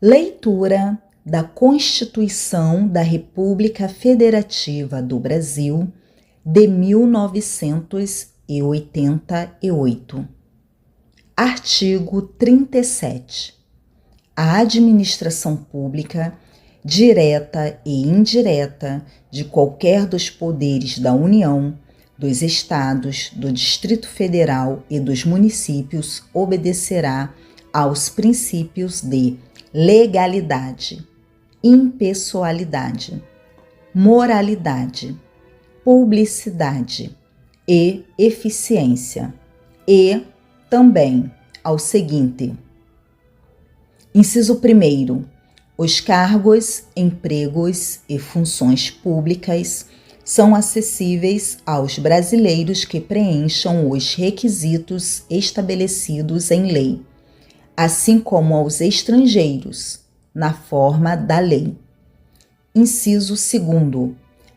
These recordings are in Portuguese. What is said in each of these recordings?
Leitura da Constituição da República Federativa do Brasil de 1988. Artigo 37. A administração pública, direta e indireta, de qualquer dos poderes da União, dos Estados, do Distrito Federal e dos municípios obedecerá aos princípios de legalidade, impessoalidade, moralidade, publicidade e eficiência, e também ao seguinte: inciso 1º, os cargos, empregos e funções públicas são acessíveis aos brasileiros que preencham os requisitos estabelecidos em lei, assim como aos estrangeiros, na forma da lei. Inciso 2º,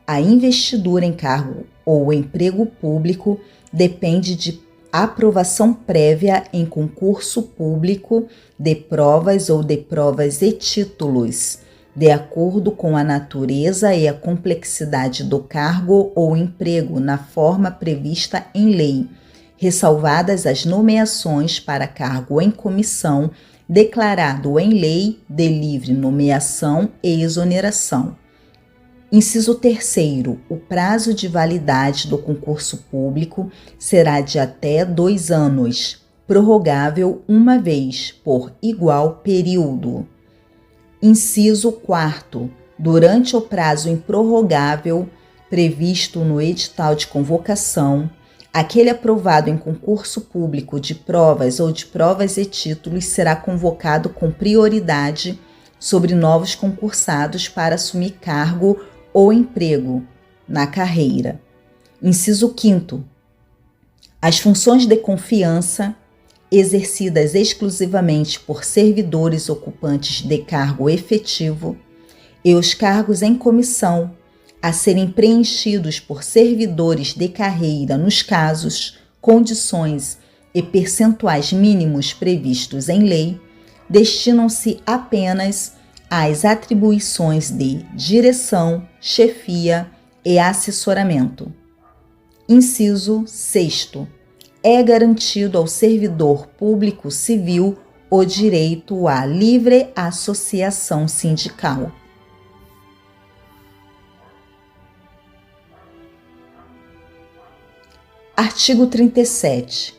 a investidura em cargo ou emprego público depende de aprovação prévia em concurso público de provas ou de provas e títulos, de acordo com a natureza e a complexidade do cargo ou emprego na forma prevista em lei, ressalvadas as nomeações para cargo em comissão, declarado em lei de livre nomeação e exoneração. Inciso 3º, o prazo de validade do concurso público será de até 2 anos, prorrogável uma vez por igual período. Inciso 4º, durante o prazo improrrogável previsto no edital de convocação, aquele aprovado em concurso público de provas ou de provas e títulos será convocado com prioridade sobre novos concursados para assumir cargo ou emprego na carreira. Inciso 5º, as funções de confiança exercidas exclusivamente por servidores ocupantes de cargo efetivo e os cargos em comissão a serem preenchidos por servidores de carreira nos casos, condições e percentuais mínimos previstos em lei, destinam-se apenas às atribuições de direção, chefia e assessoramento. Inciso 6º. É garantido ao servidor público civil o direito à livre associação sindical. Artigo 37.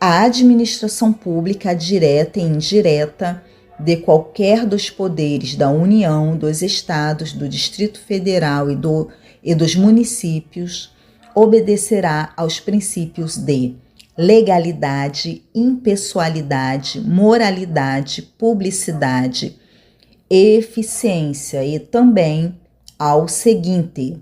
A administração pública direta e indireta de qualquer dos poderes da União, dos Estados, do Distrito Federal e dos municípios obedecerá aos princípios de legalidade, impessoalidade, moralidade, publicidade e eficiência, e também ao seguinte: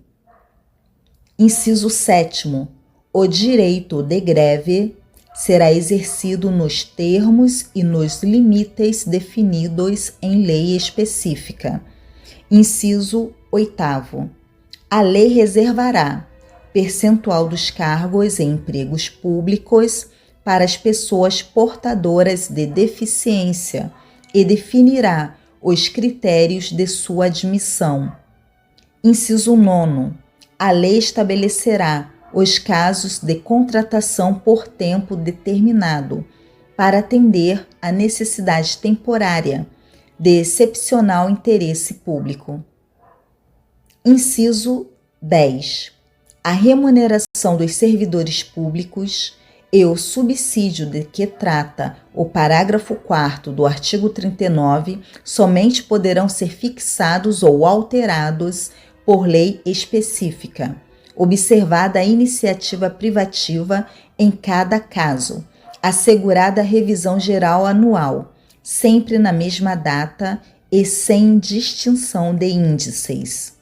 inciso 7º, o direito de greve será exercido nos termos e nos limites definidos em lei específica. Inciso 8º, a lei reservará percentual dos cargos e empregos públicos para as pessoas portadoras de deficiência e definirá os critérios de sua admissão. Inciso 9º, a lei estabelecerá os casos de contratação por tempo determinado para atender à necessidade temporária de excepcional interesse público. Inciso 10. A remuneração dos servidores públicos e o subsídio de que trata o parágrafo 4º do artigo 39 somente poderão ser fixados ou alterados por lei específica, observada a iniciativa privativa em cada caso, assegurada a revisão geral anual, sempre na mesma data e sem distinção de índices.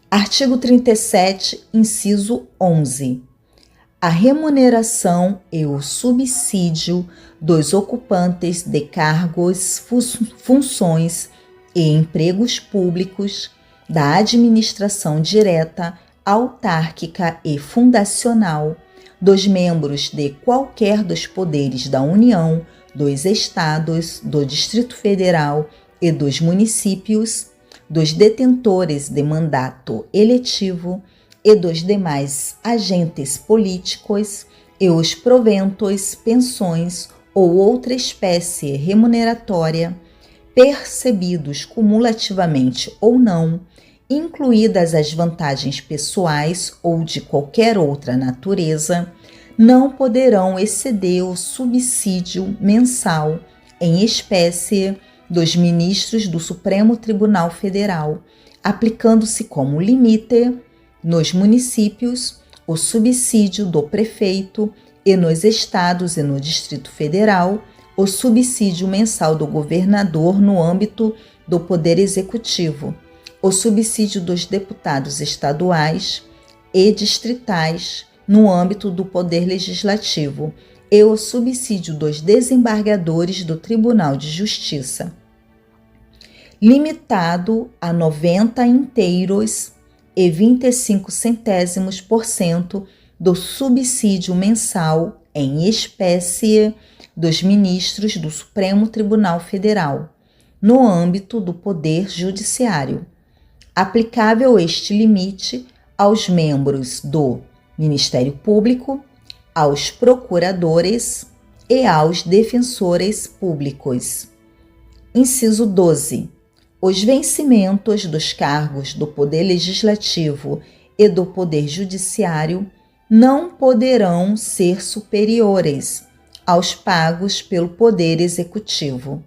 Artigo 37, inciso 11. A remuneração e o subsídio dos ocupantes de cargos, funções e empregos públicos da administração direta autárquica e fundacional, dos membros de qualquer dos poderes da União, dos Estados, do Distrito Federal e dos municípios, dos detentores de mandato eletivo e dos demais agentes políticos, e os proventos, pensões ou outra espécie remuneratória, percebidos cumulativamente ou não, incluídas as vantagens pessoais ou de qualquer outra natureza, não poderão exceder o subsídio mensal em espécie dos ministros do Supremo Tribunal Federal, aplicando-se como limite nos municípios o subsídio do prefeito e nos estados e no Distrito Federal o subsídio mensal do governador no âmbito do Poder Executivo, o subsídio dos deputados estaduais e distritais no âmbito do Poder Legislativo e o subsídio dos desembargadores do Tribunal de Justiça, limitado a 90 inteiros e 25% do subsídio mensal em espécie dos ministros do Supremo Tribunal Federal, no âmbito do Poder Judiciário. Aplicável este limite aos membros do Ministério Público, aos procuradores e aos defensores públicos. Inciso 12. Os vencimentos dos cargos do Poder Legislativo e do Poder Judiciário não poderão ser superiores aos pagos pelo Poder Executivo.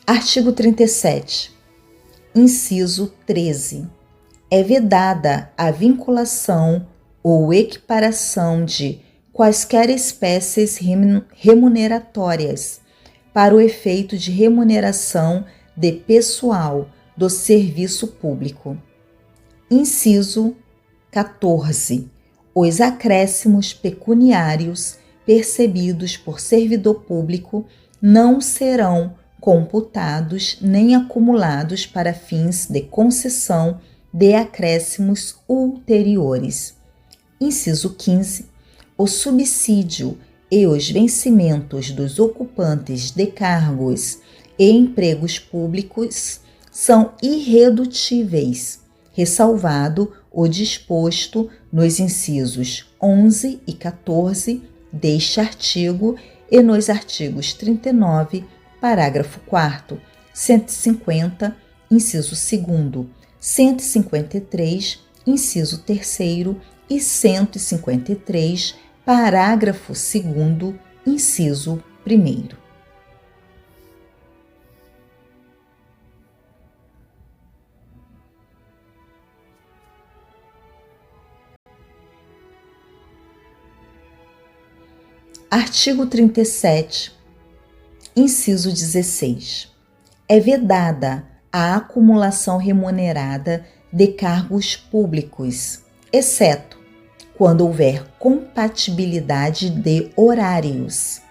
Artigo 37. Inciso 13. É vedada a vinculação ou equiparação de quaisquer espécies remuneratórias para o efeito de remuneração de pessoal do serviço público. Inciso 14. Os acréscimos pecuniários percebidos por servidor público não serão computados nem acumulados para fins de concessão de acréscimos ulteriores. Inciso 15. O subsídio e os vencimentos dos ocupantes de cargos e empregos públicos são irredutíveis, ressalvado o disposto nos incisos 11 e 14 deste artigo e nos artigos 39, parágrafo 4º, 150, inciso 2º, 153, inciso 3º e 153, parágrafo 2º, inciso 1º. Artigo 37, inciso 16. É vedada a acumulação remunerada de cargos públicos, exceto quando houver compatibilidade de horários,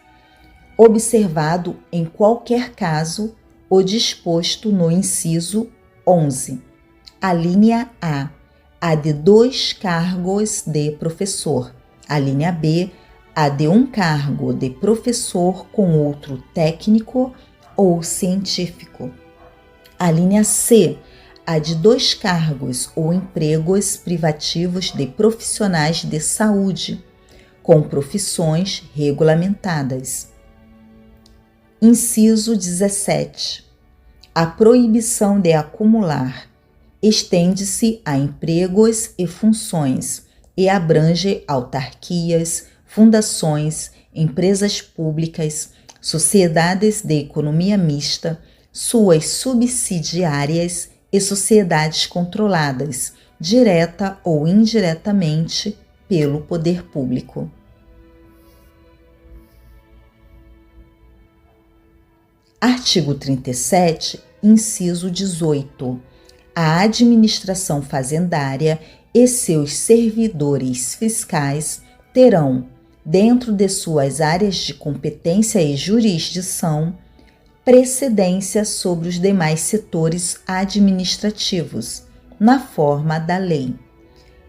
observado em qualquer caso o disposto no inciso 11. A linha A de 2 cargos de professor. A linha B, a de 1 cargo de professor com outro técnico ou científico. A linha C, a de 2 cargos ou empregos privativos de profissionais de saúde, com profissões regulamentadas. Inciso 17. A proibição de acumular estende-se a empregos e funções e abrange autarquias, fundações, empresas públicas, sociedades de economia mista, suas subsidiárias e sociedades controladas, direta ou indiretamente, pelo poder público. Artigo 37, inciso 18. A administração fazendária e seus servidores fiscais terão, dentro de suas áreas de competência e jurisdição, precedência sobre os demais setores administrativos, na forma da lei.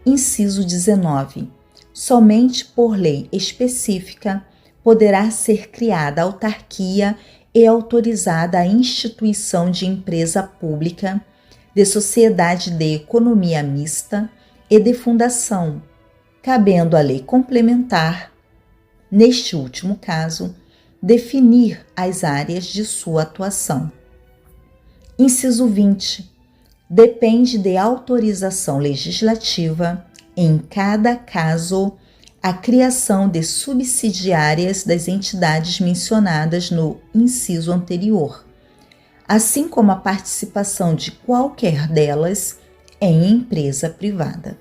Inciso 19. Somente por lei específica poderá ser criada autarquia e autorizada a instituição de empresa pública, de sociedade de economia mista e de fundação, cabendo à lei complementar, neste último caso, definir as áreas de sua atuação. Inciso 20. Depende de autorização legislativa, em cada caso, a criação de subsidiárias das entidades mencionadas no inciso anterior, assim como a participação de qualquer delas em empresa privada.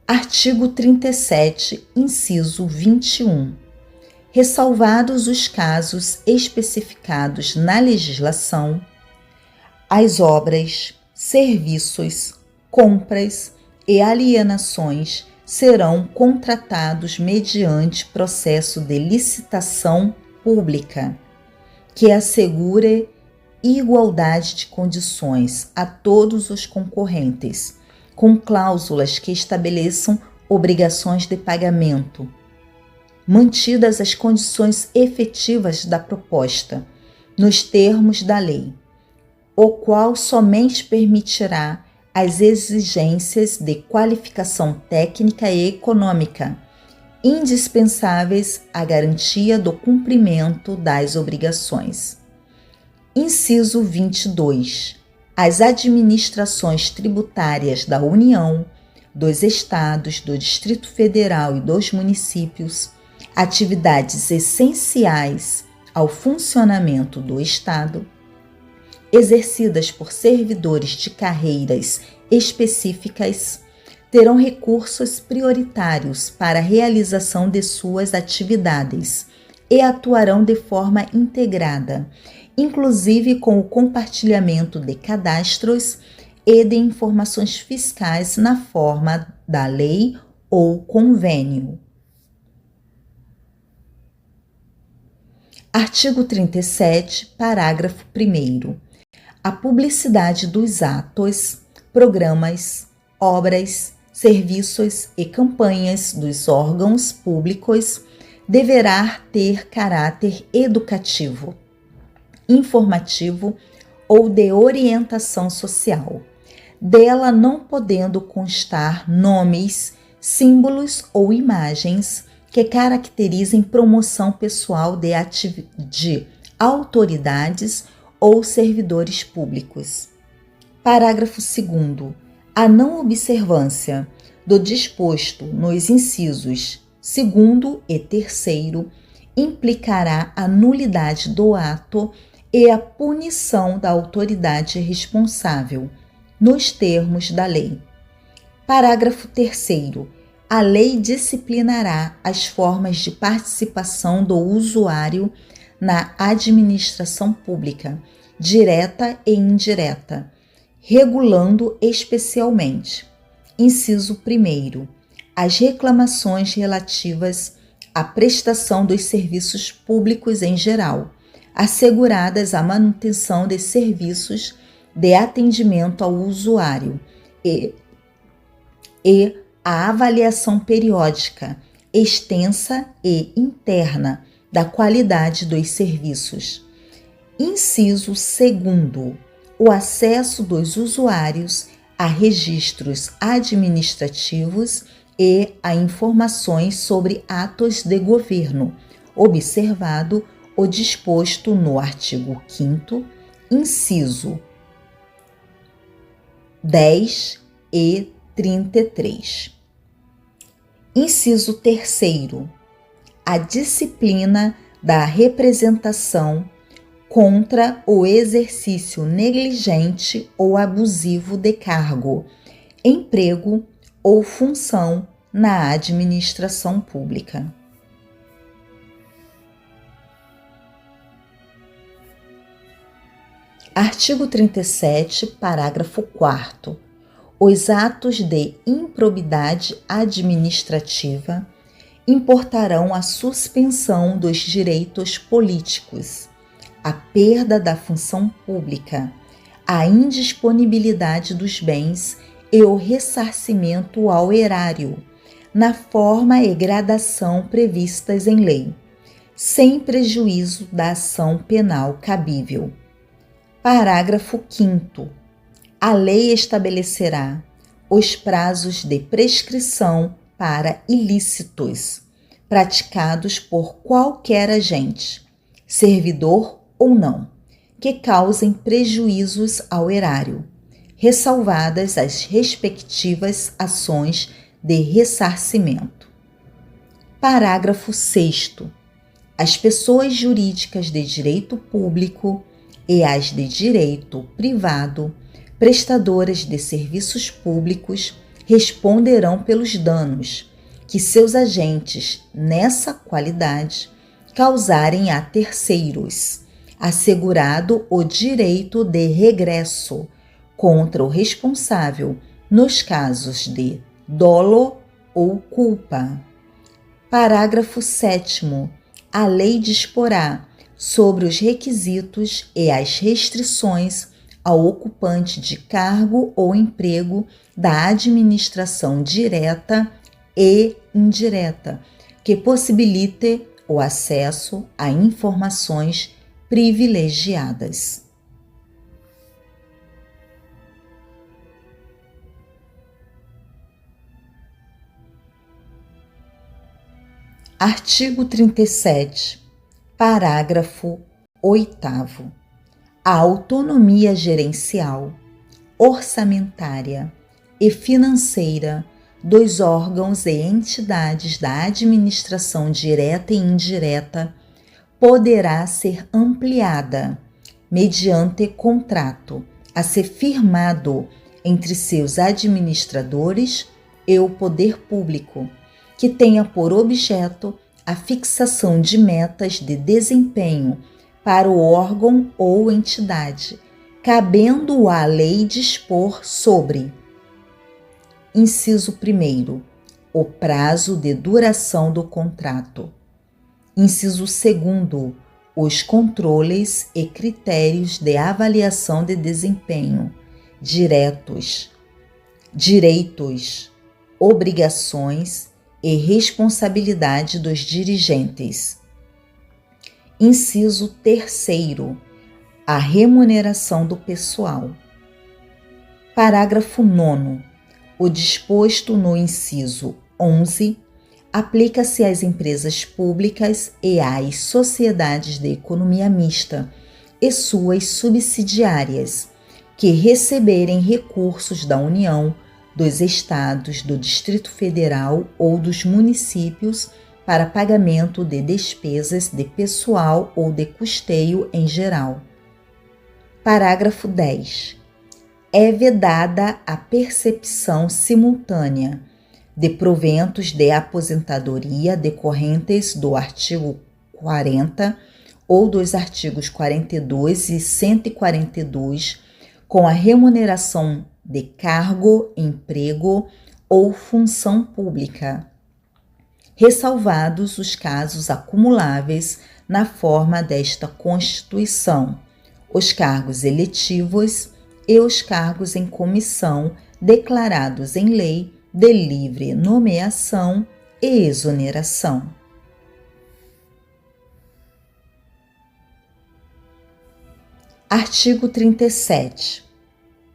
Artigo 37, inciso 21. Ressalvados os casos especificados na legislação, as obras, serviços, compras e alienações serão contratados mediante processo de licitação pública, que assegure igualdade de condições a todos os concorrentes, com cláusulas que estabeleçam obrigações de pagamento, mantidas as condições efetivas da proposta, nos termos da lei, o qual somente permitirá as exigências de qualificação técnica e econômica, indispensáveis à garantia do cumprimento das obrigações. Inciso 22. As administrações tributárias da União, dos Estados, do Distrito Federal e dos municípios, atividades essenciais ao funcionamento do Estado, exercidas por servidores de carreiras específicas, terão recursos prioritários para a realização de suas atividades e atuarão de forma integrada, inclusive com o compartilhamento de cadastros e de informações fiscais na forma da lei ou convênio. Artigo 37, parágrafo 1º. A publicidade dos atos, programas, obras, serviços e campanhas dos órgãos públicos deverá ter caráter educativo, informativo ou de orientação social, dela não podendo constar nomes, símbolos ou imagens que caracterizem promoção pessoal de autoridades ou servidores públicos. Parágrafo 2º. A não observância do disposto nos incisos 2º e 3º implicará a nulidade do ato e a punição da autoridade responsável, nos termos da lei. Parágrafo 3º. A lei disciplinará as formas de participação do usuário na administração pública, direta e indireta, regulando especialmente: inciso 1º, as reclamações relativas à prestação dos serviços públicos em geral, asseguradas a manutenção de serviços de atendimento ao usuário e a avaliação periódica, extensa e interna da qualidade dos serviços. Inciso 2º, o acesso dos usuários a registros administrativos e a informações sobre atos de governo, observado o disposto no artigo 5º, inciso 10 e 33. Inciso 3º, a disciplina da representação contra o exercício negligente ou abusivo de cargo, emprego ou função na administração pública. Artigo 37, parágrafo 4º. Os atos de improbidade administrativa importarão a suspensão dos direitos políticos, a perda da função pública, a indisponibilidade dos bens e o ressarcimento ao erário, na forma e gradação previstas em lei, sem prejuízo da ação penal cabível. Parágrafo 5º. A lei estabelecerá os prazos de prescrição para ilícitos praticados por qualquer agente, servidor ou não, que causem prejuízos ao erário, ressalvadas as respectivas ações de ressarcimento. Parágrafo 6º. As pessoas jurídicas de direito público e as de direito privado, prestadoras de serviços públicos, responderão pelos danos que seus agentes, nessa qualidade, causarem a terceiros, assegurado o direito de regresso contra o responsável nos casos de dolo ou culpa. Parágrafo 7º. A lei disporá sobre os requisitos e as restrições ao ocupante de cargo ou emprego da administração direta e indireta, que possibilite o acesso a informações privilegiadas. Artigo 37, parágrafo 8º. A autonomia gerencial, orçamentária e financeira dos órgãos e entidades da administração direta e indireta poderá ser ampliada mediante contrato a ser firmado entre seus administradores e o poder público, que tenha por objeto a fixação de metas de desempenho para o órgão ou entidade, cabendo à lei dispor sobre: inciso 1º, o prazo de duração do contrato. Inciso 2º, os controles e critérios de avaliação de desempenho, direitos, obrigações e responsabilidade dos dirigentes. Inciso 3º, a remuneração do pessoal. Parágrafo 9º. O disposto no inciso 11 aplica-se às empresas públicas e às sociedades de economia mista e suas subsidiárias, que receberem recursos da União, dos Estados, do Distrito Federal ou dos municípios para pagamento de despesas de pessoal ou de custeio em geral. Parágrafo 10. É vedada a percepção simultânea de proventos de aposentadoria decorrentes do artigo 40 ou dos artigos 42 e 142 com a remuneração de cargo, emprego ou função pública, ressalvados os casos acumuláveis na forma desta Constituição, os cargos eletivos e os cargos em comissão declarados em lei de livre nomeação e exoneração. Artigo 37.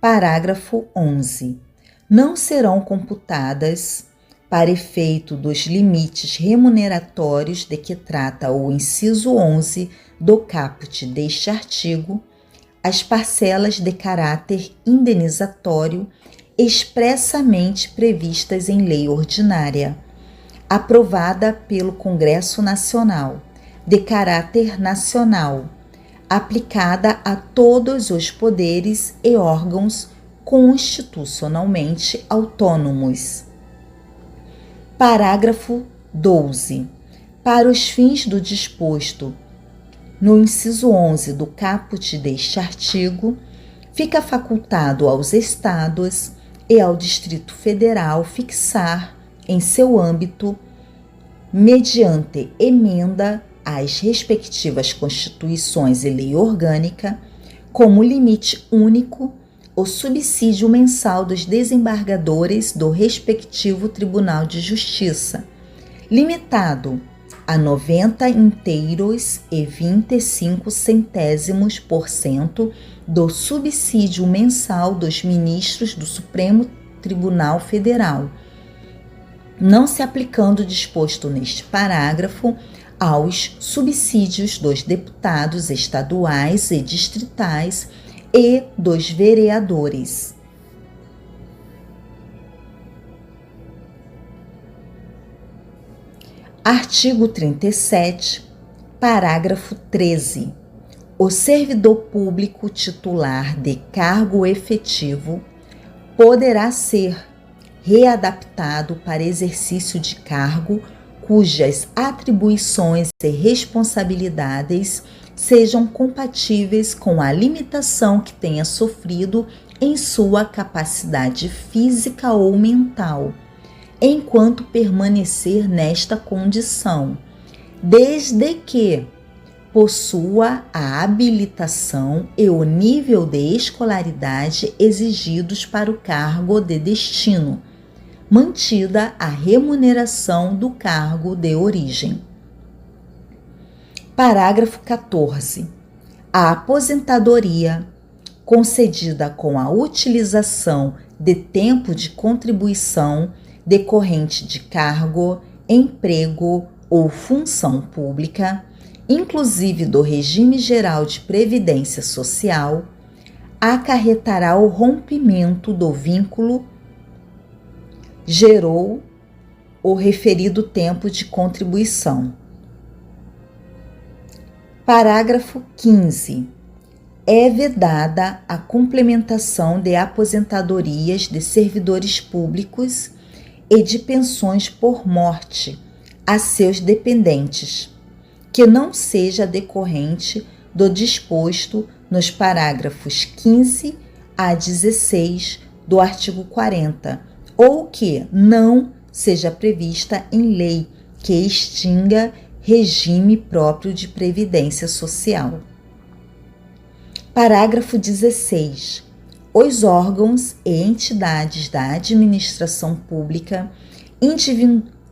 Parágrafo 11. Não serão computadas, para efeito dos limites remuneratórios de que trata o inciso 11 do caput deste artigo, as parcelas de caráter indenizatório expressamente previstas em lei ordinária, aprovada pelo Congresso Nacional, de caráter nacional, aplicada a todos os poderes e órgãos constitucionalmente autônomos. Parágrafo 12. Para os fins do disposto no inciso 11 do caput deste artigo, fica facultado aos Estados e ao Distrito Federal fixar, em seu âmbito mediante emenda às respectivas constituições e lei orgânica, como limite único o subsídio mensal dos desembargadores do respectivo Tribunal de Justiça, limitado a 90 inteiros e 25 centésimos% do subsídio mensal dos ministros do Supremo Tribunal Federal, não se aplicando o disposto neste parágrafo aos subsídios dos deputados estaduais e distritais e dos vereadores. Artigo 37, parágrafo 13. O servidor público titular de cargo efetivo poderá ser readaptado para exercício de cargo cujas atribuições e responsabilidades sejam compatíveis com a limitação que tenha sofrido em sua capacidade física ou mental, enquanto permanecer nesta condição, desde que possua a habilitação e o nível de escolaridade exigidos para o cargo de destino, mantida a remuneração do cargo de origem. Parágrafo 14. A aposentadoria, concedida com a utilização de tempo de contribuição decorrente de cargo, emprego ou função pública, inclusive do regime geral de previdência social, acarretará o rompimento do vínculo gerou o referido tempo de contribuição. Parágrafo 15. É vedada a complementação de aposentadorias de servidores públicos e de pensões por morte a seus dependentes, que não seja decorrente do disposto nos parágrafos 15 a 16 do artigo 40, ou que não seja prevista em lei que extinga regime próprio de previdência social. Parágrafo 16. Os órgãos e entidades da administração pública,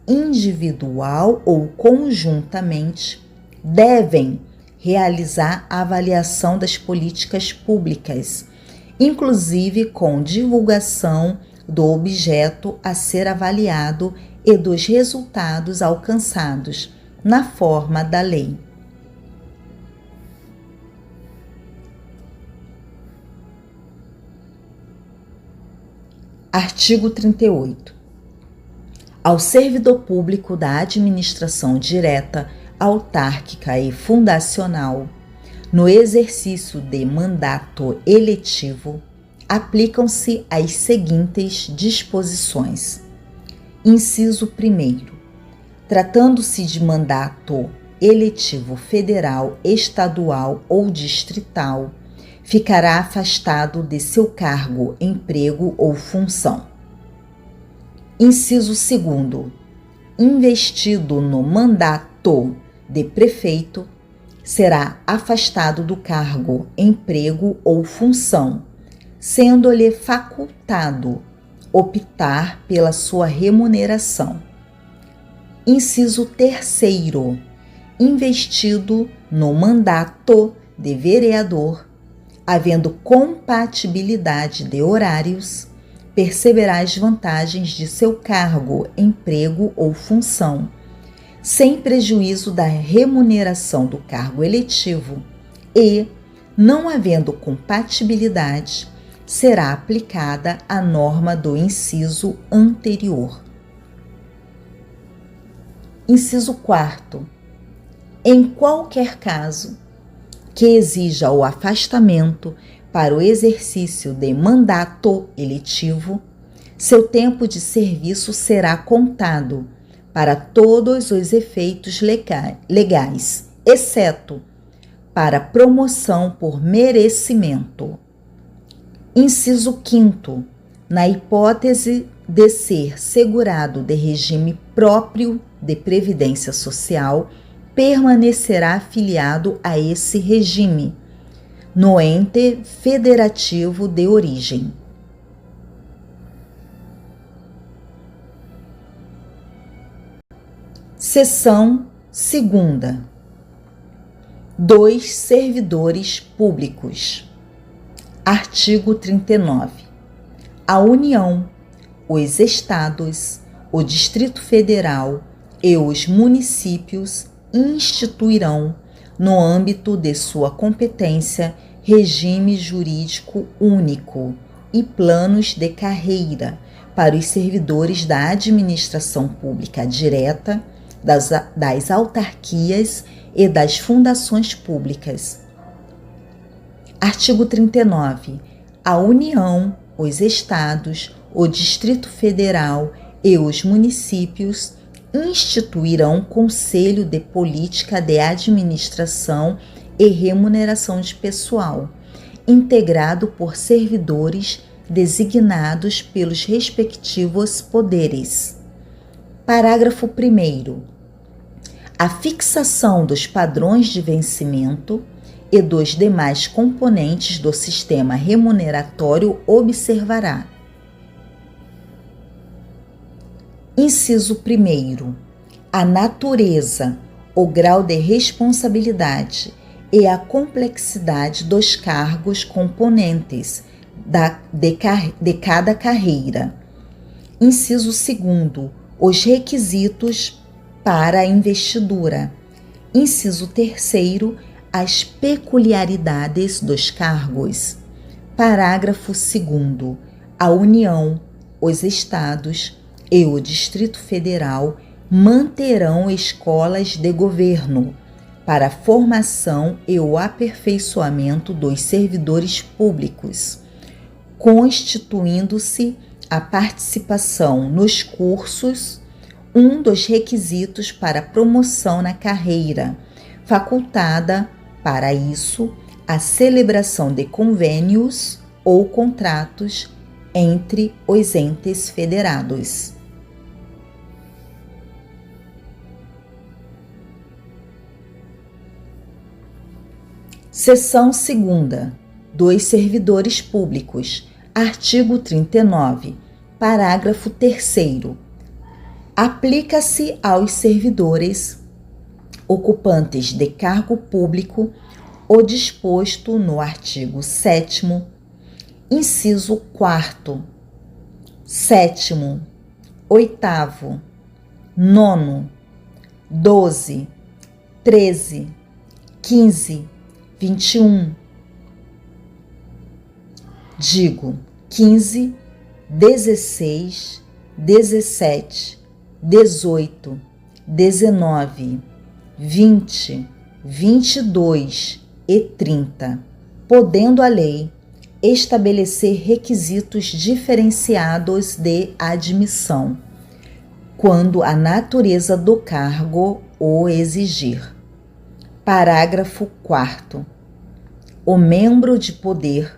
individual ou conjuntamente, devem realizar a avaliação das políticas públicas, inclusive com divulgação do objeto a ser avaliado e dos resultados alcançados, na forma da lei. Artigo 38. Ao servidor público da administração direta, autárquica e fundacional, no exercício de mandato eletivo, aplicam-se as seguintes disposições. Inciso 1º. Tratando-se de mandato eletivo federal, estadual ou distrital, ficará afastado de seu cargo, emprego ou função. Inciso 2º. Investido no mandato de prefeito, será afastado do cargo, emprego ou função, sendo-lhe facultado optar pela sua remuneração. Inciso 3º. Investido no mandato de vereador, havendo compatibilidade de horários, perceberá as vantagens de seu cargo, emprego ou função, sem prejuízo da remuneração do cargo eletivo e, não havendo compatibilidade, será aplicada a norma do inciso anterior. Inciso 4º. Em qualquer caso que exija o afastamento para o exercício de mandato eletivo, seu tempo de serviço será contado para todos os efeitos legais, exceto para promoção por merecimento. Inciso 5º. Na hipótese de ser segurado de regime próprio de previdência social permanecerá afiliado a esse regime, no ente federativo de origem. Seção 2ª. 2 servidores públicos. Artigo 39. A União, os Estados, o Distrito Federal e os municípios instituirão, no âmbito de sua competência, regime jurídico único e planos de carreira para os servidores da administração pública direta, das autarquias e das fundações públicas. Artigo 39. A União, os Estados, o Distrito Federal e os municípios instituirão Conselho de Política de Administração e Remuneração de Pessoal, integrado por servidores designados pelos respectivos poderes. Parágrafo 1º. A fixação dos padrões de vencimento e dos demais componentes do sistema remuneratório observará. Inciso 1º. A natureza, o grau de responsabilidade e a complexidade dos cargos componentes de cada carreira. Inciso 2º. Os requisitos para a investidura. Inciso 3º. As peculiaridades dos cargos. Parágrafo 2º. A União, os Estados e o Distrito Federal manterão escolas de governo para a formação e o aperfeiçoamento dos servidores públicos, constituindo-se a participação nos cursos um dos requisitos para promoção na carreira, facultada, para isso, a celebração de convênios ou contratos entre os entes federados. Seção 2ª. 2 servidores públicos. Artigo 39. Parágrafo 3º. Aplica-se aos servidores ocupantes de cargo público o disposto no artigo 7º, inciso 4º, 7º, 8º, 9º, 12, 13, 15, 21, 15, 16, 17, 18, 19, 20, 22 e 30, podendo a lei estabelecer requisitos diferenciados de admissão, quando a natureza do cargo o exigir. Parágrafo 4º. O membro de poder,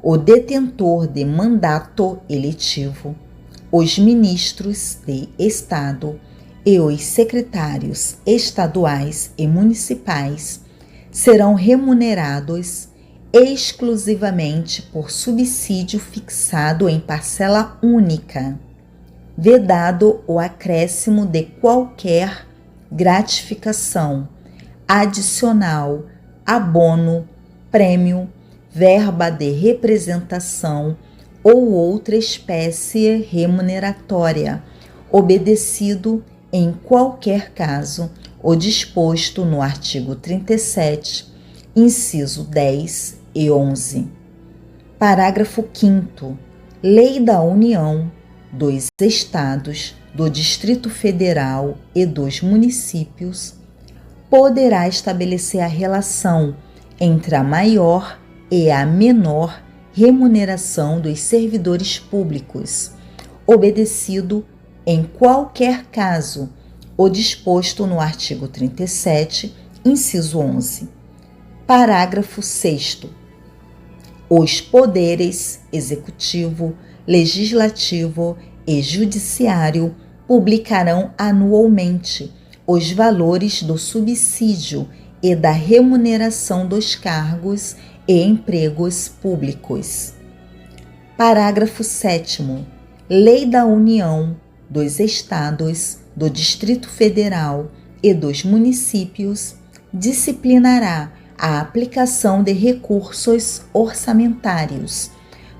o detentor de mandato eletivo, os ministros de Estado e os secretários estaduais e municipais serão remunerados exclusivamente por subsídio fixado em parcela única, vedado o acréscimo de qualquer gratificação adicional, abono, prêmio, verba de representação ou outra espécie remuneratória, obedecido, em qualquer caso, o disposto no artigo 37, inciso 10 e 11. Parágrafo 5º. Lei da União, dos Estados, do Distrito Federal e dos municípios poderá estabelecer a relação entre a maior e a menor remuneração dos servidores públicos, obedecido, em qualquer caso, o disposto no artigo 37, inciso 11. Parágrafo 6º. Os poderes executivo, legislativo e judiciário publicarão anualmente os valores do subsídio e da remuneração dos cargos e empregos públicos. Parágrafo 7º. Lei da União, dos Estados, do Distrito Federal e dos municípios disciplinará a aplicação de recursos orçamentários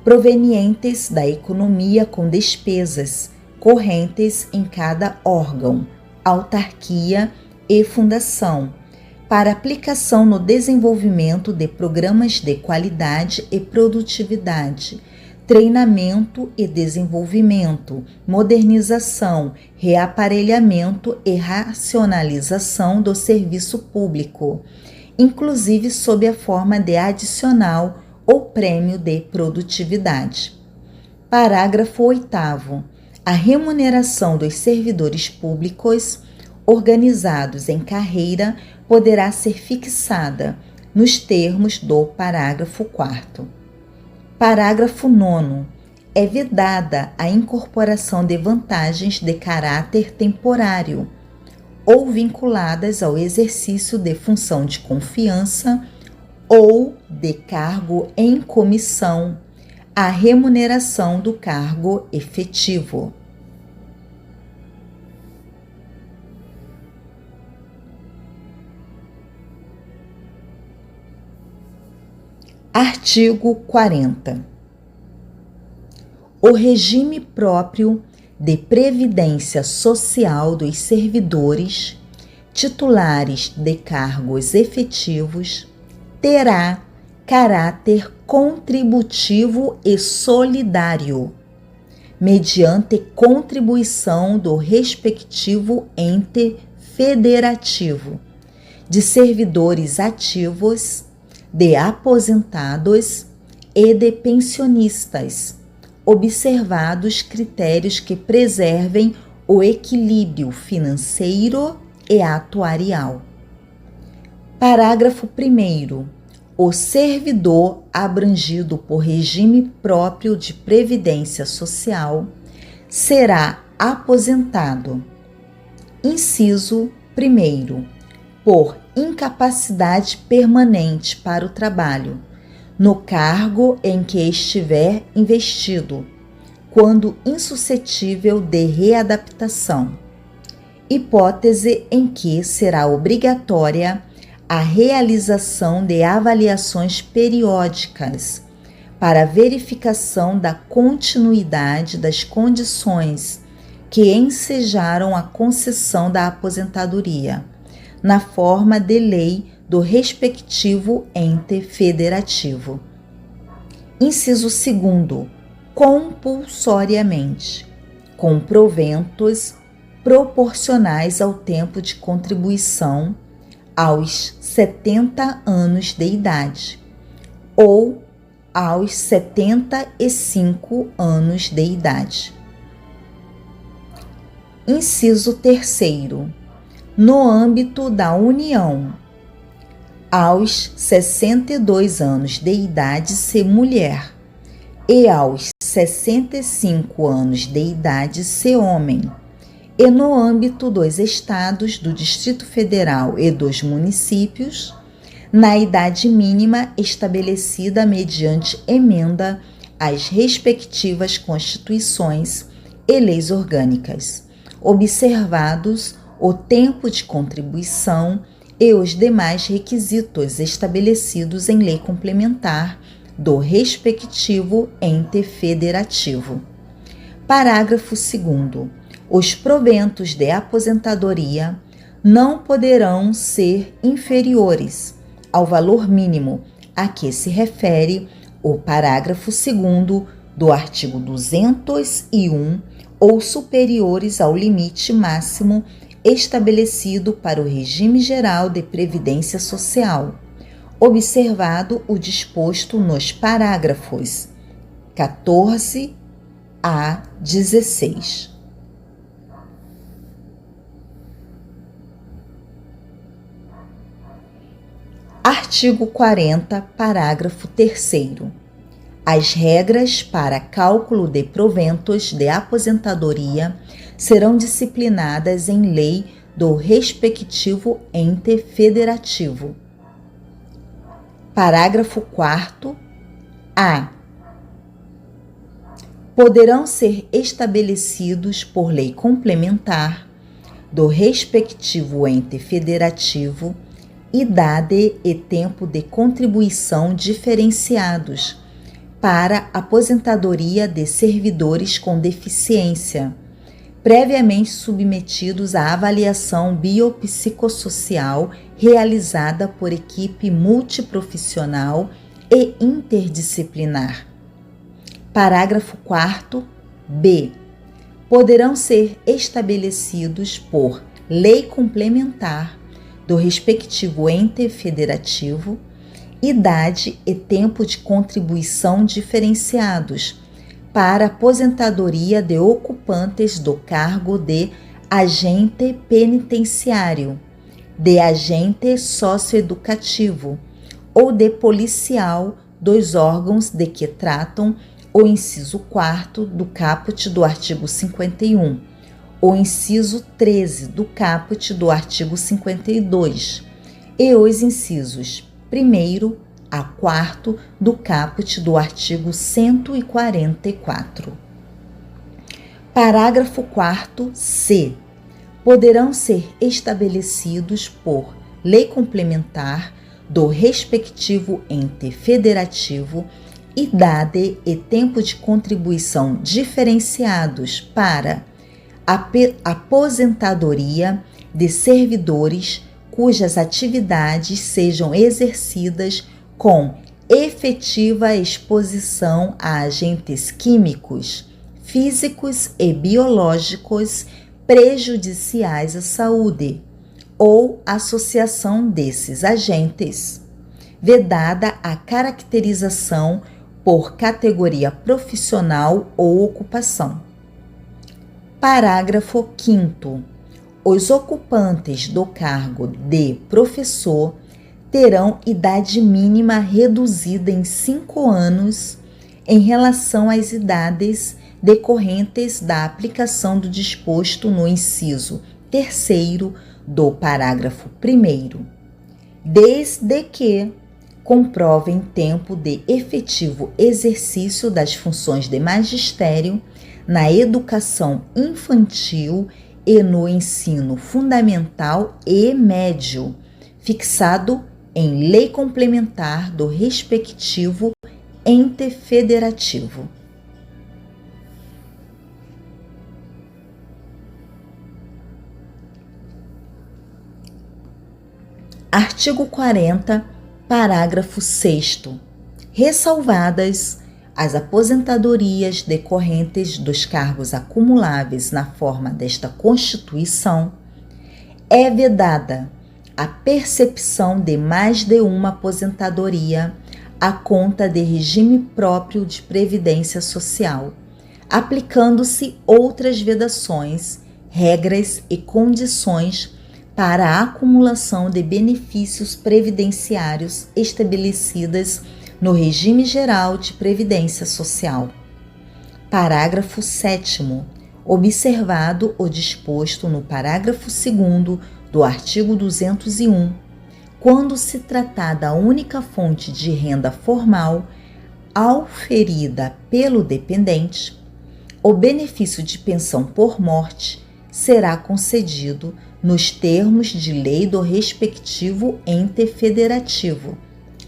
provenientes da economia com despesas correntes em cada órgão, autarquia e fundação, para aplicação no desenvolvimento de programas de qualidade e produtividade, treinamento e desenvolvimento, modernização, reaparelhamento e racionalização do serviço público, inclusive sob a forma de adicional ou prêmio de produtividade. Parágrafo 8º. A remuneração dos servidores públicos organizados em carreira poderá ser fixada nos termos do parágrafo 4º. Parágrafo 9º. É vedada a incorporação de vantagens de caráter temporário ou vinculadas ao exercício de função de confiança ou de cargo em comissão, à remuneração do cargo efetivo. Artigo 40. O regime próprio de previdência social dos servidores titulares de cargos efetivos terá caráter contributivo e solidário, mediante contribuição do respectivo ente federativo, de servidores ativos, de aposentados e de pensionistas, observados critérios que preservem o equilíbrio financeiro e atuarial. Parágrafo 1º. O servidor abrangido por regime próprio de previdência social será aposentado. Inciso 1º. Por incapacidade permanente para o trabalho, no cargo em que estiver investido, quando insuscetível de readaptação, hipótese em que será obrigatória a realização de avaliações periódicas para verificação da continuidade das condições que ensejaram a concessão da aposentadoria, na forma de lei do respectivo ente federativo. Inciso 2º. Compulsoriamente, com proventos proporcionais ao tempo de contribuição aos 70 anos de idade ou aos 75 anos de idade. Inciso 3º. No âmbito da União, aos 62 anos de idade se mulher e aos 65 anos de idade se homem, e no âmbito dos estados, do Distrito Federal e dos municípios, na idade mínima estabelecida mediante emenda às respectivas constituições e leis orgânicas, observados o tempo de contribuição e os demais requisitos estabelecidos em lei complementar do respectivo ente federativo. Parágrafo 2º. Os proventos de aposentadoria não poderão ser inferiores ao valor mínimo a que se refere o parágrafo 2º do artigo 201 ou superiores ao limite máximo estabelecido para o regime geral de previdência social, observado o disposto nos parágrafos 14 a 16. Artigo 40, parágrafo 3º. As regras para cálculo de proventos de aposentadoria serão disciplinadas em lei do respectivo ente federativo. Parágrafo 4º. A. Poderão ser estabelecidos por lei complementar do respectivo ente federativo idade e tempo de contribuição diferenciados para aposentadoria de servidores com deficiência, previamente submetidos à avaliação biopsicossocial realizada por equipe multiprofissional e interdisciplinar. Parágrafo 4º. B. Poderão ser estabelecidos por lei complementar do respectivo ente federativo idade e tempo de contribuição diferenciados para aposentadoria de ocupantes do cargo de agente penitenciário, de agente socioeducativo ou de policial dos órgãos de que tratam o inciso 4º do caput do artigo 51, o inciso 13 do caput do artigo 52 e os incisos 1º a 4º do caput do artigo 144. Parágrafo 4º. C. Poderão ser estabelecidos por lei complementar do respectivo ente federativo idade e tempo de contribuição diferenciados para aposentadoria de servidores cujas atividades sejam exercidas com efetiva exposição a agentes químicos, físicos e biológicos prejudiciais à saúde, ou associação desses agentes, vedada a caracterização por categoria profissional ou ocupação. Parágrafo 5º. Os ocupantes do cargo de professor terão idade mínima reduzida em 5 anos em relação às idades decorrentes da aplicação do disposto no inciso 3º do parágrafo 1º, desde que comprovem tempo de efetivo exercício das funções de magistério na educação infantil e no ensino fundamental e médio, fixado em lei complementar do respectivo ente federativo. Artigo 40, parágrafo 6º. Ressalvadas as aposentadorias decorrentes dos cargos acumuláveis na forma desta Constituição, é vedada a percepção de mais de uma aposentadoria à conta de regime próprio de previdência social, aplicando-se outras vedações, regras e condições para a acumulação de benefícios previdenciários estabelecidas no regime geral de previdência social. Parágrafo 7º. Observado o disposto no parágrafo 2º do artigo 201, quando se tratar da única fonte de renda formal auferida pelo dependente, o benefício de pensão por morte será concedido nos termos de lei do respectivo ente federativo,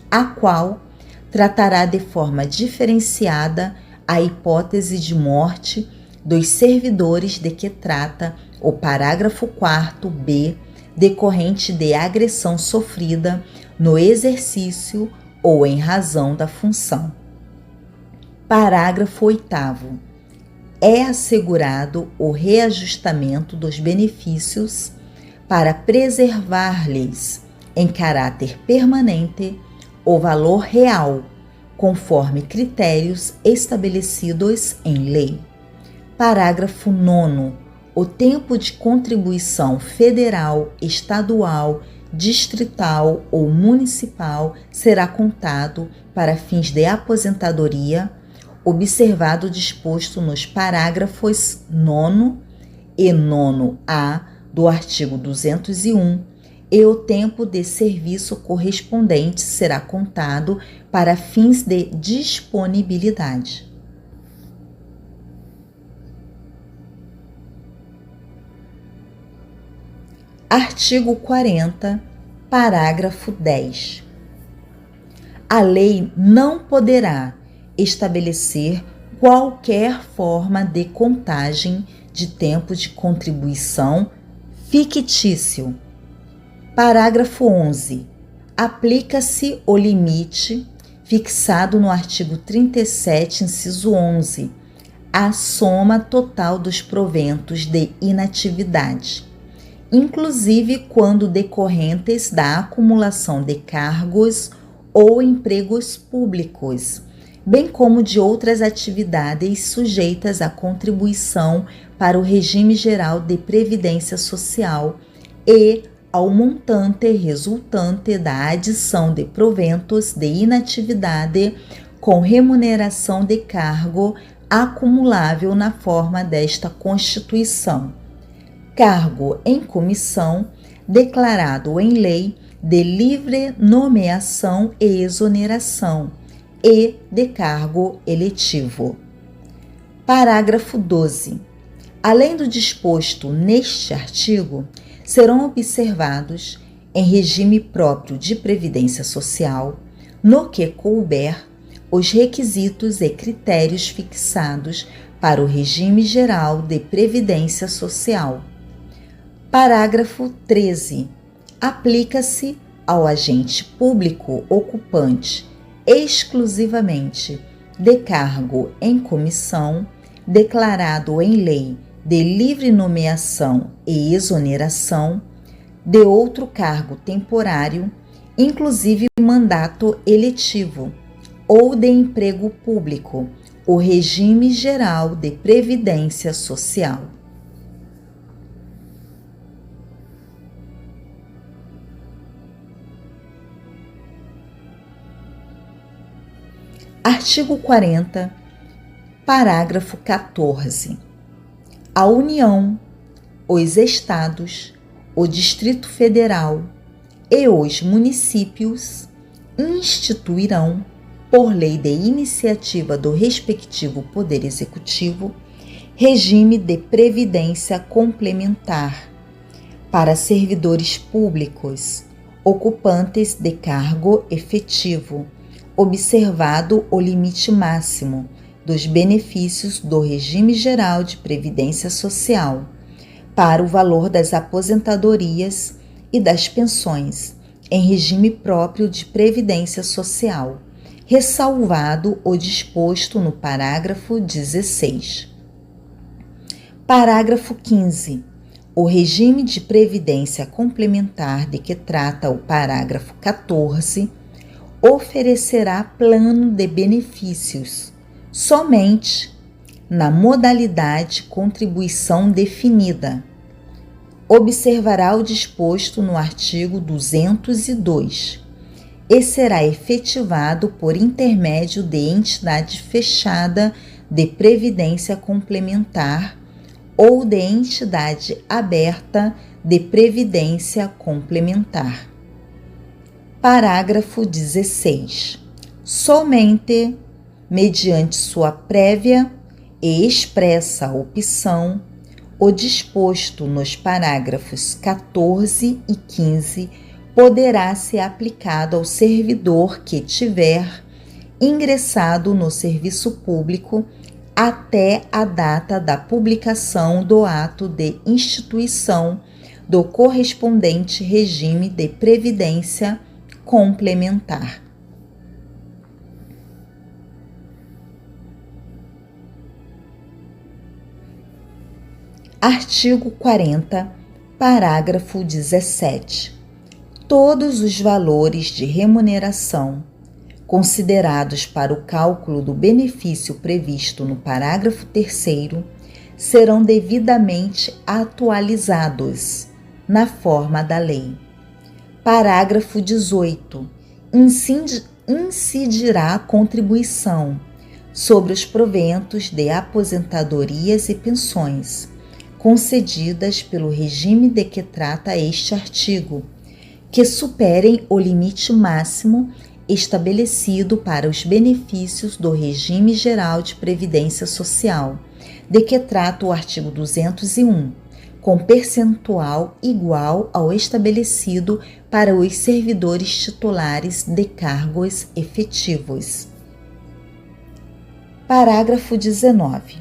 a qual tratará de forma diferenciada a hipótese de morte dos servidores de que trata o parágrafo 4º-B, decorrente de agressão sofrida no exercício ou em razão da função. Parágrafo 8º. É assegurado o reajustamento dos benefícios para preservar-lhes, em caráter permanente, o valor real, conforme critérios estabelecidos em lei. Parágrafo 9º. O tempo de contribuição federal, estadual distrital ou municipal será contado para fins de aposentadoria, observado o disposto nos parágrafos 9º e 9º-A do artigo 201, e o tempo de serviço correspondente será contado para fins de disponibilidade. Artigo 40, parágrafo 10. A lei não poderá estabelecer qualquer forma de contagem de tempo de contribuição fictício. Parágrafo 11. Aplica-se o limite fixado no artigo 37, inciso 11, à soma total dos proventos de inatividade, inclusive quando decorrentes da acumulação de cargos ou empregos públicos, bem como de outras atividades sujeitas à contribuição para o regime geral de previdência social e ao montante resultante da adição de proventos de inatividade com remuneração de cargo acumulável na forma desta Constituição. Cargo em comissão declarado em lei de livre nomeação e exoneração e de cargo eletivo. Parágrafo 12. Além do disposto neste artigo, serão observados, em regime próprio de previdência social, no que couber, os requisitos e critérios fixados para o regime geral de previdência social. Parágrafo 13. Aplica-se ao agente público ocupante exclusivamente de cargo em comissão, declarado em lei de livre nomeação e exoneração, de outro cargo temporário, inclusive mandato eletivo, ou de emprego público, o regime geral de previdência social. Artigo 40, parágrafo 14. A União, os Estados, o Distrito Federal e os municípios instituirão, por lei de iniciativa do respectivo Poder Executivo, regime de previdência complementar para servidores públicos, ocupantes de cargo efetivo, observado o limite máximo dos benefícios do regime geral de previdência social para o valor das aposentadorias e das pensões em regime próprio de previdência social, ressalvado o disposto no parágrafo 16. Parágrafo 15. O regime de previdência complementar de que trata o parágrafo 14 oferecerá plano de benefícios somente na modalidade contribuição definida. Observará o disposto no artigo 202 e será efetivado por intermédio de entidade fechada de previdência complementar ou de entidade aberta de previdência complementar. Parágrafo 16. Somente mediante sua prévia e expressa opção, o disposto nos parágrafos 14 e 15 poderá ser aplicado ao servidor que tiver ingressado no serviço público até a data da publicação do ato de instituição do correspondente regime de previdência complementar. Artigo 40, parágrafo 17. Todos os valores de remuneração considerados para o cálculo do benefício previsto no parágrafo 3º serão devidamente atualizados na forma da lei. Parágrafo 18. Incidirá contribuição sobre os proventos de aposentadorias e pensões concedidas pelo regime de que trata este artigo, que superem o limite máximo estabelecido para os benefícios do regime geral de previdência social, de que trata o artigo 201, com percentual igual ao estabelecido para os servidores titulares de cargos efetivos. Parágrafo 19.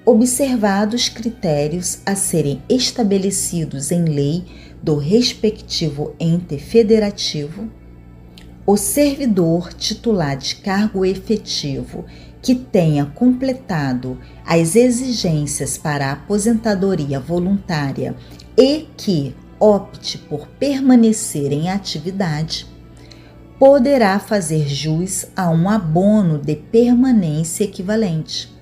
Observados critérios a serem estabelecidos em lei do respectivo ente federativo, o servidor titular de cargo efetivo que tenha completado as exigências para a aposentadoria voluntária e que opte por permanecer em atividade, poderá fazer jus a um abono de permanência equivalente,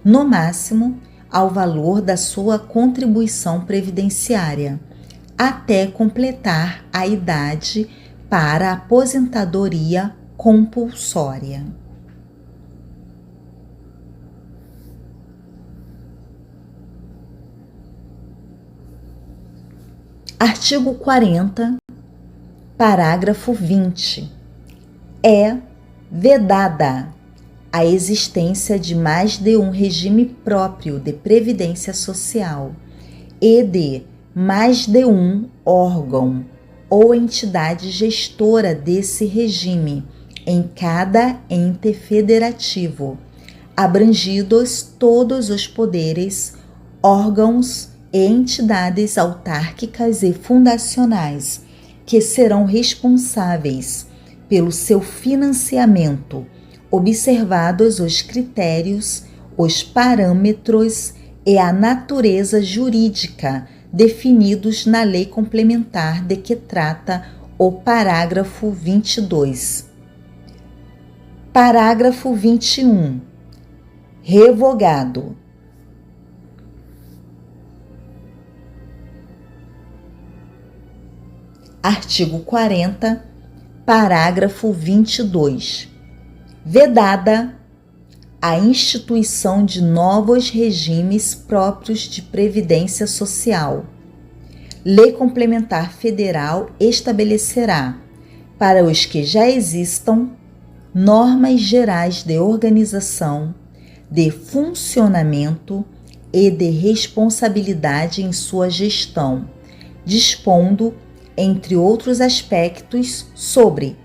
no máximo ao valor da sua contribuição previdenciária, até completar a idade para a aposentadoria compulsória. Artigo 40, parágrafo 20. É vedada a existência de mais de um regime próprio de previdência social e de mais de um órgão ou entidade gestora desse regime em cada ente federativo, abrangidos todos os poderes, órgãos e entidades autárquicas e fundacionais que serão responsáveis pelo seu financiamento, observados os critérios, os parâmetros e a natureza jurídica definidos na lei complementar de que trata o parágrafo 22. Parágrafo 21. Revogado. Artigo 40, parágrafo 22. Vedada a instituição de novos regimes próprios de previdência social. Lei Complementar Federal estabelecerá, para os que já existam, normas gerais de organização, de funcionamento e de responsabilidade em sua gestão, dispondo, entre outros aspectos, sobre: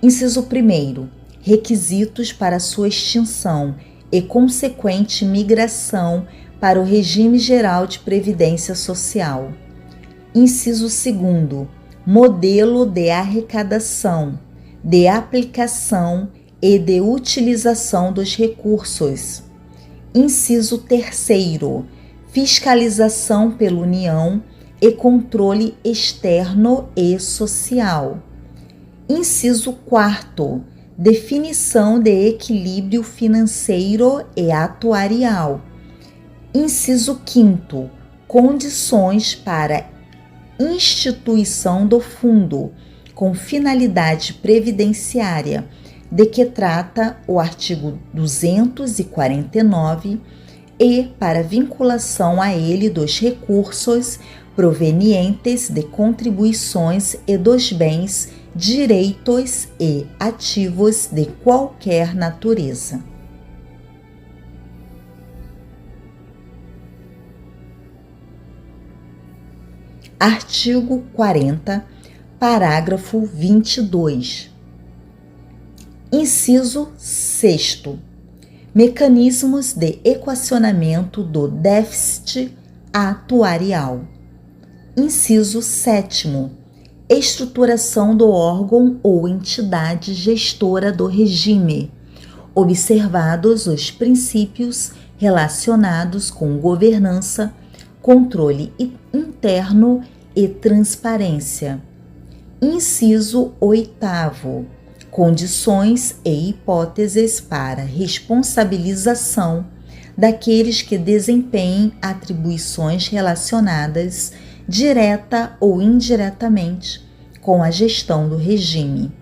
inciso 1º, requisitos para sua extinção e consequente migração para o regime geral de previdência social. Inciso 2º, modelo de arrecadação, de aplicação e de utilização dos recursos. Inciso 3º, fiscalização pela União e controle externo e social. Inciso 4º, definição de equilíbrio financeiro e atuarial. Inciso 5º, condições para instituição do fundo com finalidade previdenciária, de que trata o artigo 249, e para vinculação a ele dos recursos provenientes de contribuições e dos bens, direitos e ativos de qualquer natureza. Artigo 40, parágrafo 22. Inciso 6º. Mecanismos de equacionamento do déficit atuarial. Inciso 7º. Estruturação do órgão ou entidade gestora do regime, observados os princípios relacionados com governança, controle interno e transparência. Inciso 8º. Condições e hipóteses para responsabilização daqueles que desempenhem atribuições relacionadas, direta ou indiretamente, com a gestão do regime.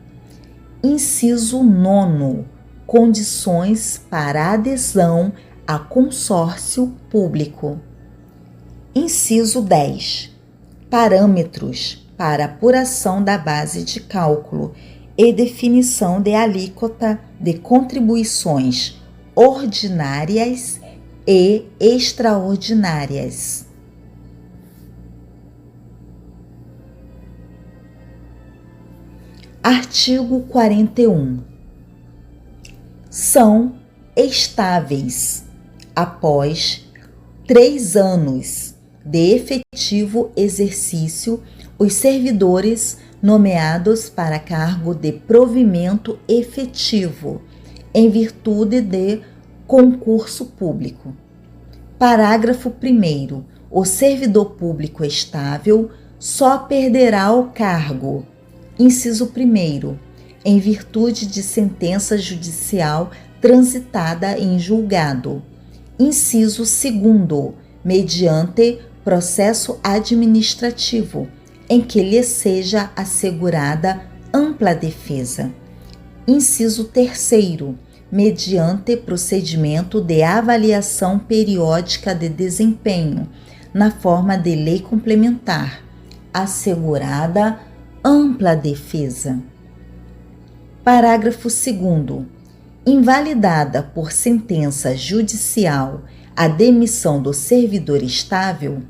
Inciso 9. Condições para adesão a consórcio público. Inciso 10. Parâmetros para apuração da base de cálculo e definição de alíquota de contribuições ordinárias e extraordinárias. Artigo 41. São estáveis após 3 anos de efetivo exercício os servidores nomeados para cargo de provimento efetivo, em virtude de concurso público. Parágrafo 1º. O servidor público estável só perderá o cargo. Inciso 1º. Em virtude de sentença judicial transitada em julgado. Inciso 2º. Mediante processo administrativo, em que lhe seja assegurada ampla defesa. Inciso 3º. Mediante procedimento de avaliação periódica de desempenho, na forma de lei complementar, assegurada ampla defesa. Parágrafo 2º. Invalidada por sentença judicial a demissão do servidor estável,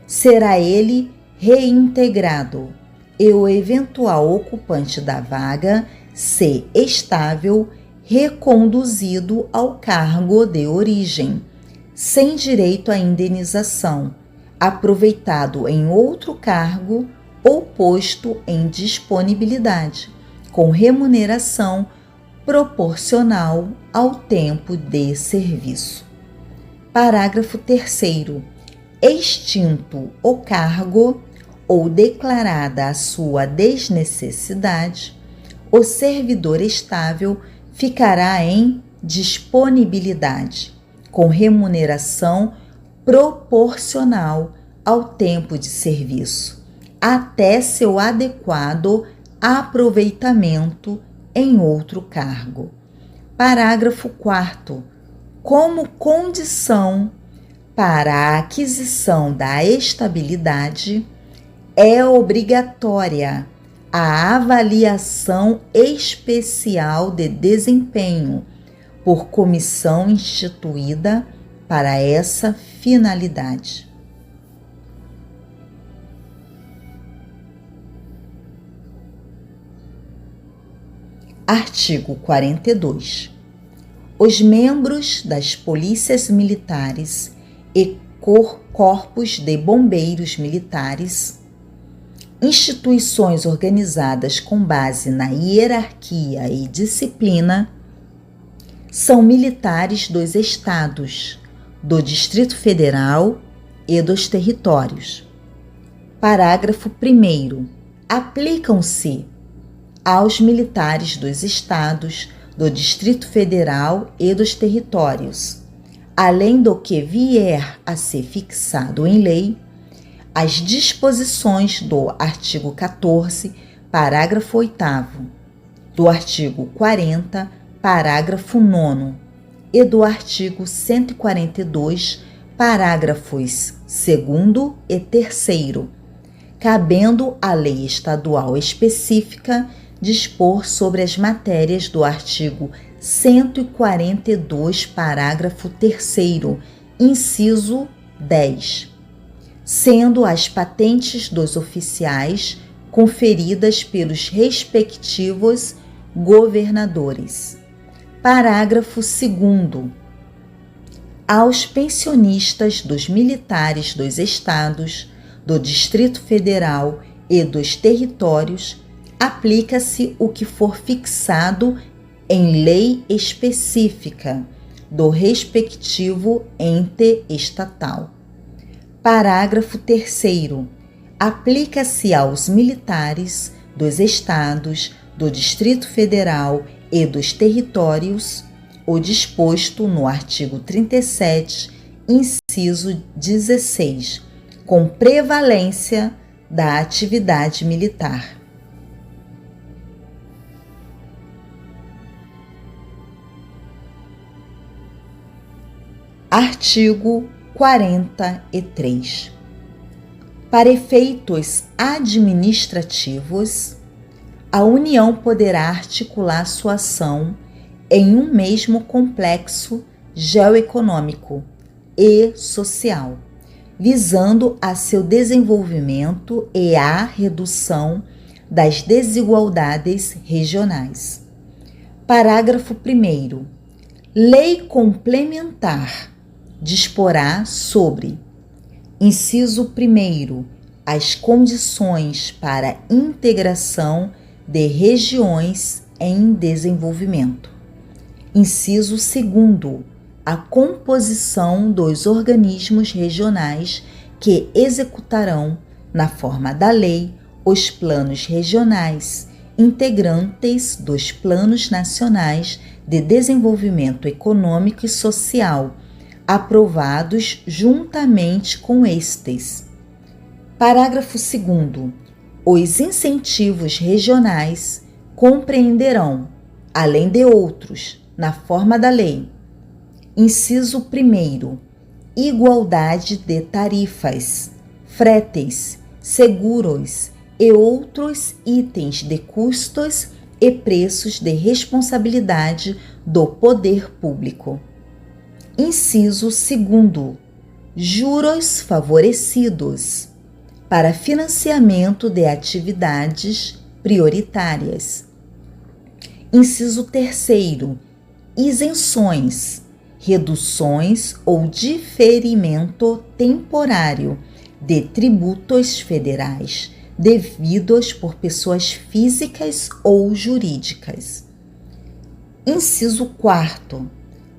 será ele reintegrado e o eventual ocupante da vaga, se estável, reconduzido ao cargo de origem, sem direito à indenização, aproveitado em outro cargo ou posto em disponibilidade, com remuneração proporcional ao tempo de serviço. Parágrafo 3º. Extinto o cargo ou declarada a sua desnecessidade, o servidor estável ficará em disponibilidade, com remuneração proporcional ao tempo de serviço, até seu adequado aproveitamento em outro cargo. Parágrafo 4º. Como condição para a aquisição da estabilidade, é obrigatória a avaliação especial de desempenho por comissão instituída para essa finalidade. Artigo 42. Os membros das polícias militares e corpos de bombeiros militares, instituições organizadas com base na hierarquia e disciplina, são militares dos estados, do Distrito Federal e dos territórios. Parágrafo 1º. Aplicam-se aos militares dos estados, do Distrito Federal e dos territórios, além do que vier a ser fixado em lei, as disposições do artigo 14, parágrafo 8º, do artigo 40, parágrafo 9º e do artigo 142, parágrafos 2º e 3º, cabendo à lei estadual específica dispor sobre as matérias do artigo 142, parágrafo 3º, inciso 10, sendo as patentes dos oficiais conferidas pelos respectivos governadores. Parágrafo 2º. Aos pensionistas dos militares dos estados, do Distrito Federal e dos territórios, aplica-se o que for fixado em lei específica do respectivo ente estatal. Parágrafo 3º. Aplica-se aos militares dos estados, do Distrito Federal e dos territórios o disposto no artigo 37, inciso 16, com prevalência da atividade militar. Artigo 43. Para efeitos administrativos, a União poderá articular sua ação em um mesmo complexo geoeconômico e social, visando a seu desenvolvimento e a redução das desigualdades regionais. Parágrafo 1º. Lei complementar disporá sobre: inciso 1º, as condições para integração de regiões em desenvolvimento. Inciso 2º, a composição dos organismos regionais que executarão, na forma da lei, os planos regionais, integrantes dos planos nacionais de desenvolvimento econômico e social, aprovados juntamente com estes. Parágrafo 2º. Os incentivos regionais compreenderão, além de outros, na forma da lei: inciso 1º, igualdade de tarifas, fretes, seguros e outros itens de custos e preços de responsabilidade do poder público. Inciso 2º, juros favorecidos para financiamento de atividades prioritárias. Inciso 3º, isenções, reduções ou diferimento temporário de tributos federais devidos por pessoas físicas ou jurídicas. Inciso 4º,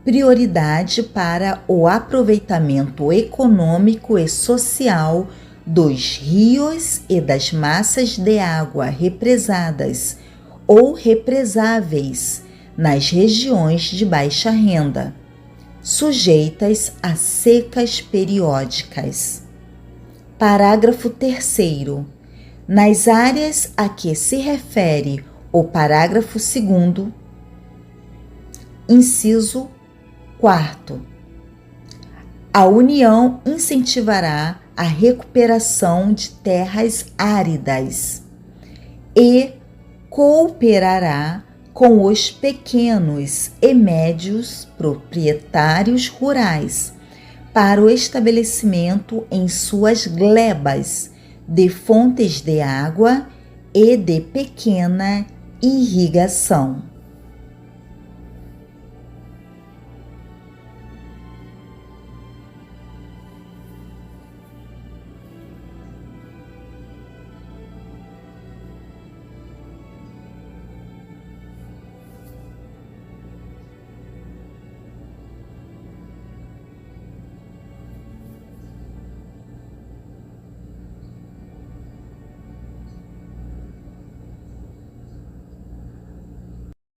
prioridade para o aproveitamento econômico e social dos rios e das massas de água represadas ou represáveis nas regiões de baixa renda, sujeitas a secas periódicas. Parágrafo 3º. Nas áreas a que se refere o parágrafo 2º, inciso 4º, a União incentivará a recuperação de terras áridas e cooperará com os pequenos e médios proprietários rurais para o estabelecimento em suas glebas de fontes de água e de pequena irrigação.